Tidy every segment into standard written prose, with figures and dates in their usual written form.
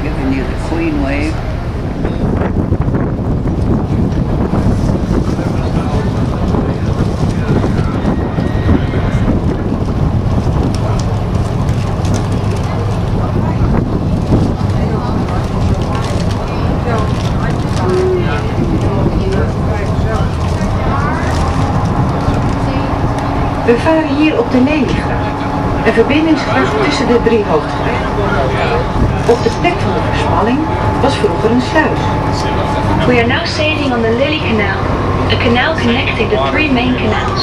Giving you the queen wave. We varen hier op de Leliegracht, een verbindingsgracht tussen de drie hoofdgrachten. Op de plek van de versmalling was vroeger een sluis. We are now sailing on the Lily Canal, a canal connecting the three main canals.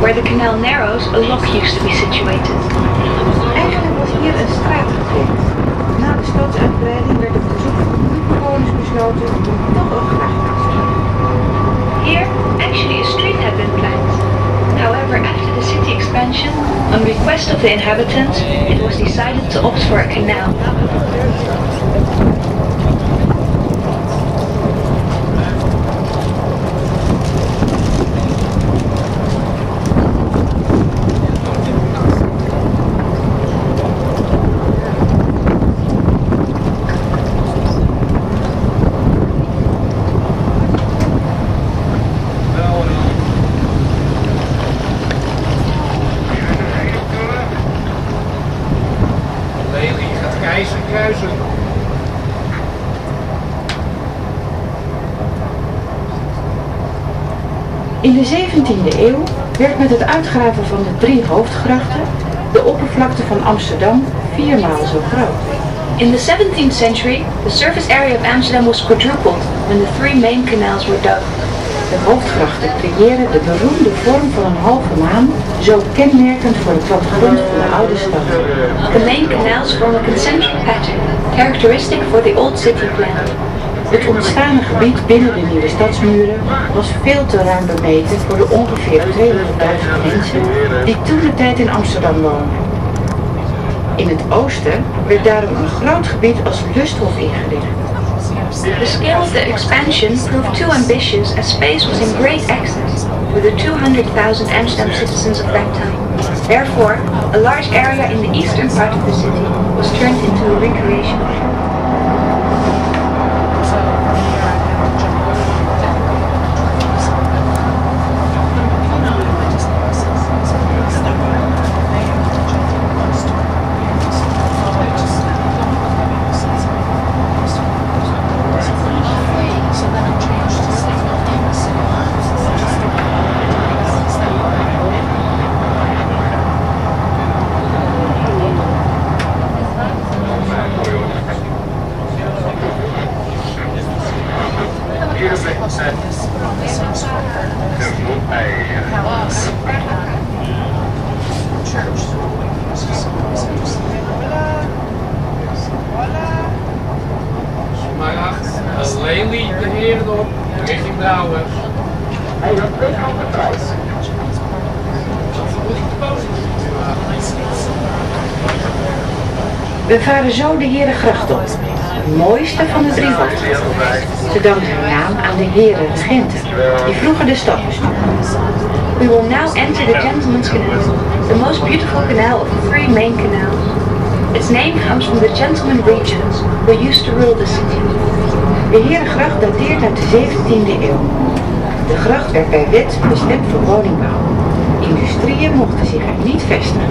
Where the canal narrows, a lock used to be situated. Eigenlijk was hier een straat gepland. Na de stadsuitbreiding werd het bezoek van buurtbewoners besloten om toch een gracht aan te leggen. Here, actually a street had been planned. However, after the city expansion, on request of the inhabitants, it was decided to opt for a canal. In de 17e eeuw werd met het uitgraven van de drie hoofdgrachten de oppervlakte van Amsterdam 4 maal zo groot. In the 17th century, the surface area of Amsterdam was quadrupled when the three main canals were dug. De hoofdgrachten creëren de beroemde vorm van een halve maan, zo kenmerkend voor het plattegrond van de oude stad. The main canals form a concentric pattern, characteristic for the old city plan. Het ontstane gebied binnen de nieuwe stadsmuren was veel te ruim bemeten voor de ongeveer 200.000 mensen die toen de tijd in Amsterdam woonden. In het oosten werd daarom een groot gebied als lusthof ingericht. The scale of the expansion proved too ambitious as space was in great excess for the 200,000 Amsterdam citizens of that time. Therefore, a large area in the eastern part of the city was turned into a recreation area. Maar achter, Lely, de heren op, richting Brouwer. Hij had 2 kanten prijs. We varen zo de Herengracht op, het mooiste van de 3 hoofdgrachten. Ze dankt hun naam aan de heren regenten, die vroeger de stad bestuurden. We will now enter the Gentleman's Canal, the most beautiful canal of the 3 main canals. Its name comes from the gentleman regents who used to rule the city. De Herengracht dateert uit de 17e eeuw. De gracht werd bij wet bestemd voor woningbouw. Industrieën mochten zich er niet vestigen.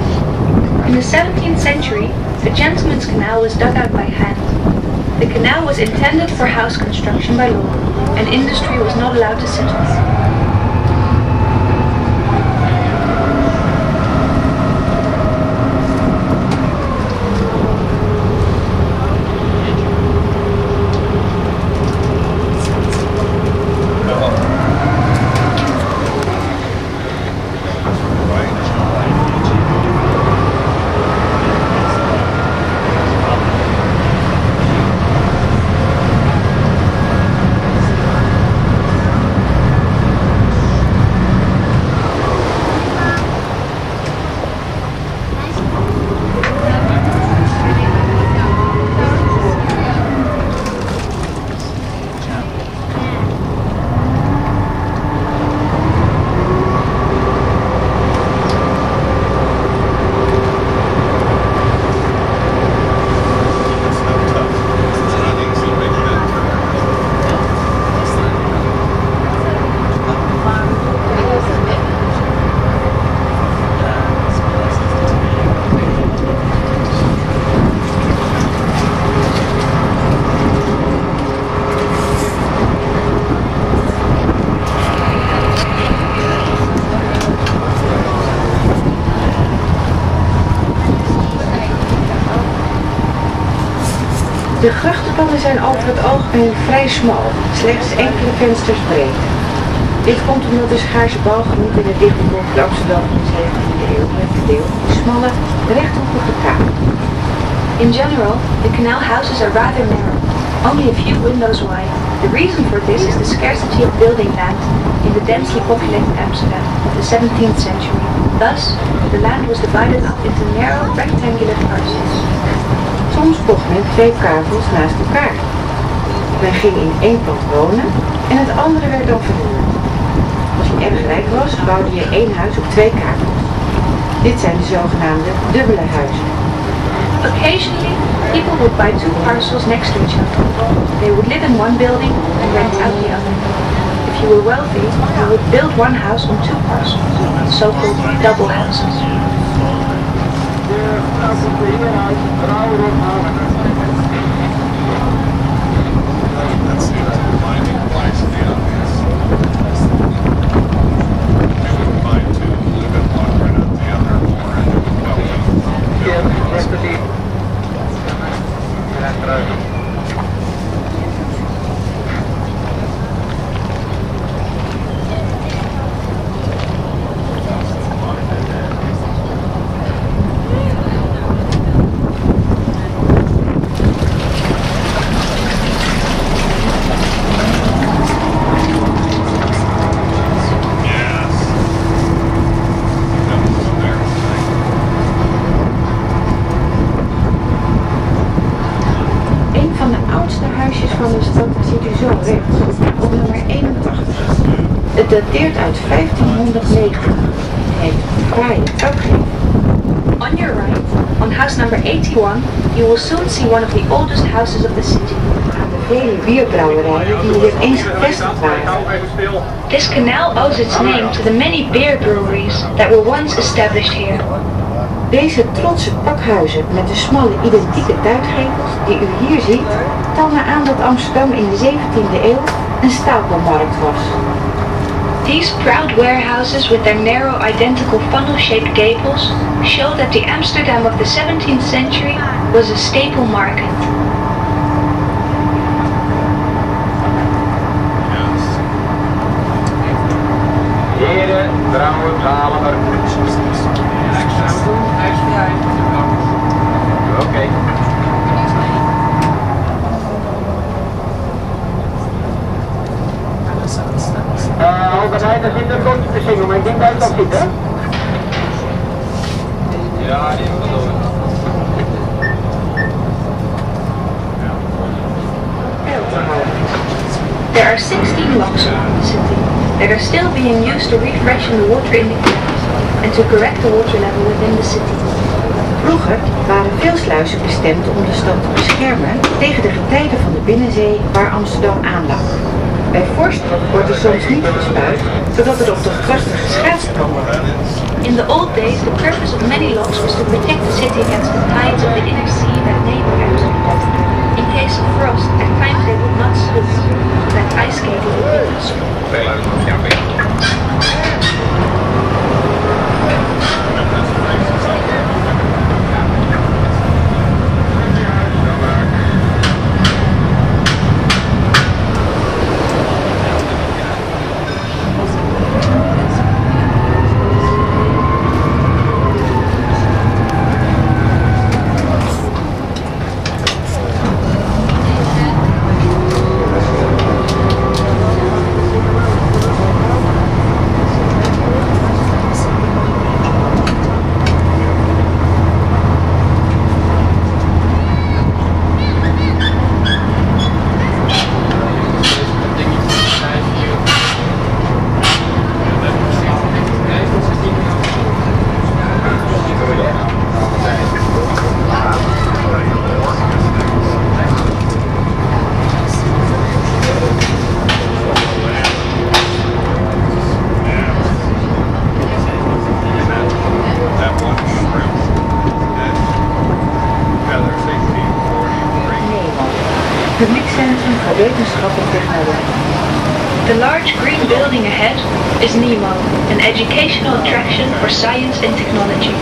In the 17th century, the Gentleman's Canal was dug out by hand. The canal was intended for house construction by law, and industry was not allowed to settle. De grachtenpannen zijn over het algemeen vrij smal, slechts enkele vensters breed. Dit komt omdat de schaarse bouwgebied in het dichtbevolkte Amsterdam in de 17e eeuw werd verdeeld in smalle, rechthoekige kamer. In general, the canal houses are rather narrow, only a few windows wide. The reason for this is the scarcity of building land in the densely populated Amsterdam of the 17th century. Thus, the land was divided up into narrow, rectangular parcels. Soms kocht men 2 kavels naast elkaar. Men ging in één pand wonen en het andere werd dan verhuurd. Als je erg rijk was, bouwde je 1 huis op 2 kavels. Dit zijn de zogenaamde dubbele huizen. Occasionally, people would buy 2 parcels next to each other. They would live in one building and rent out the other. If you were wealthy, you would build one house on 2 parcels, so-called double houses. Van de stad ziet u zo rechts, op nummer 81. Het dateert uit 1590. Het heeft een fraaie trapgevel. On your right, on house number 81, you will soon see one of the oldest houses of the city. Aan de vele bierbrouwerijen die hier eens gevestigd waren. This canal owes its name to the many beer breweries that were once established here. Deze trotse pakhuizen met de smalle identieke tuingevels die u hier ziet, tonen aan dat Amsterdam in de 17e eeuw een stapelmarkt was. These proud warehouses with their narrow identical funnel-shaped gables show that the Amsterdam of the 17th century was a staple market. Heren, vrouwen, halen maar. Oké. Albert Heijn zit een rondje te zingen, maar ik denk dat het nog zit, hè? Ja, die hebben we door. There are 16 locks around the city that are still being used to refreshen the water in the canals and to correct the water level within the city. Vroeger waren veel sluizen bestemd om de stad te beschermen tegen de getijden van de binnenzee waar Amsterdam aan lag. Bij vorst wordt er soms niet gespuit, zodat er op de grachten geschaatst kan worden. In the old days, the purpose of many locks was to protect the city against the tides of the inner sea that neighbor Amsterdam. In case of frost, at times they would not slip, so that ice skating would be possible. Publiekscentrum voor wetenschap en technologie. The large green building ahead is NEMO, an educational attraction for science and technology.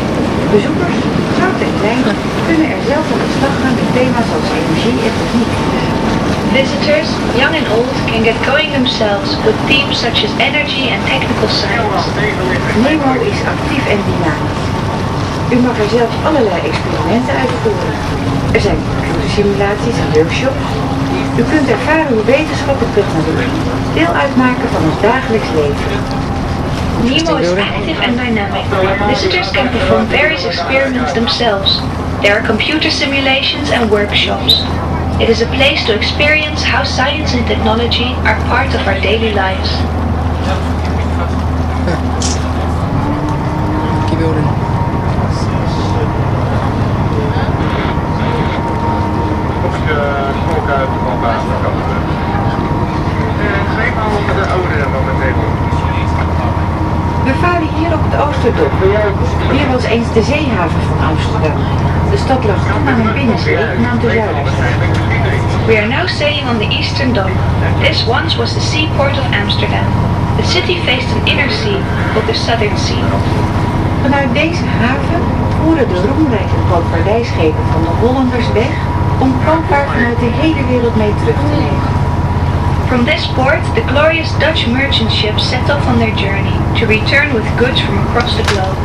Bezoekers, groot en klein, kunnen er zelf aan de slag gaan met thema's als energie. technologie en techniek. Visitors, young and old, can get going themselves with themes such as energy and technical science. Nemo is actief en dynamisch. U mag er zelfs allerlei experimenten uitvoeren. Er zijn computersimulaties en workshops. U kunt ervaren hoe wetenschap en technologie deel uitmaken van ons dagelijks leven. Nemo is active and dynamic. Visitors can perform various experiments themselves. There are computer simulations and workshops. It is a place to experience how science and technology are part of our daily lives. Keep building. We varen hier op het Oosterdok. Hier was eens de zeehaven van Amsterdam. De stad lag toen aan een binnenzee genaamd de Zuiderstraat. We are now sailing on the Eastern Dock. This once was the seaport of Amsterdam. The city faced an inner sea, called the Southern Sea. Vanuit deze haven voeren de roemrijke koopvaardijschepen van de Hollanders weg om koopvaart vanuit de hele wereld mee terug te nemen. From this port, the glorious Dutch merchant ships set off on their journey to return with goods from across the globe.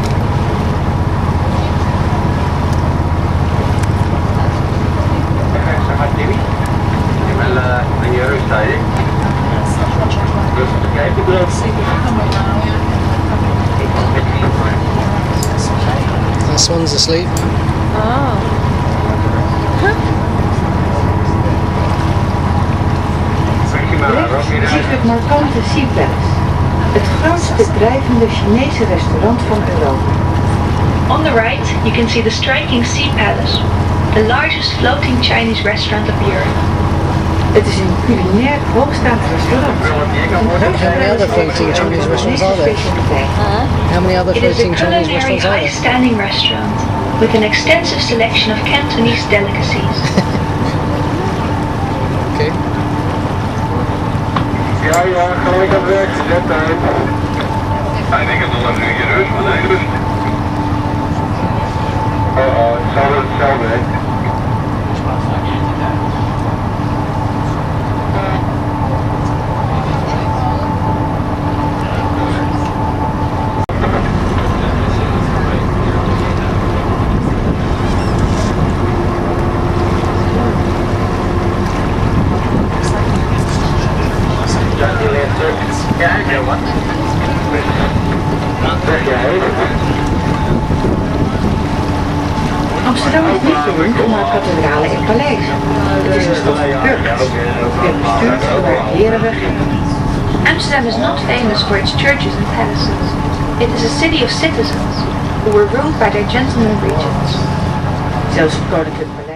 This one's asleep. Rechts ziet u het markante Sea Palace, het grootste drijvende Chinese restaurant van Europa. On the right, you can see the striking Sea Palace, the largest floating Chinese restaurant of Europe. Het is een culinair hoogstaand restaurant. How many other floating Chinese restaurants are there? How many other It is a floating Chinese culinary restaurants are there? high-standing restaurant with an extensive selection of Cantonese delicacies. Okay. Ja, gelijk aan het werk, net tijd. Ik denk het nog een uurtje rust, maar nee, rust. Het zal wel hetzelfde, hè. Amsterdam is niet beroemd om haar kathedralen en paleizen. Het is een stad van burgers. Het werd bestuurd door heren regenten. Amsterdam is not famous for its churches and palaces. It is a city of citizens who were ruled by their gentlemen regents. Zelfs het koninklijk paleis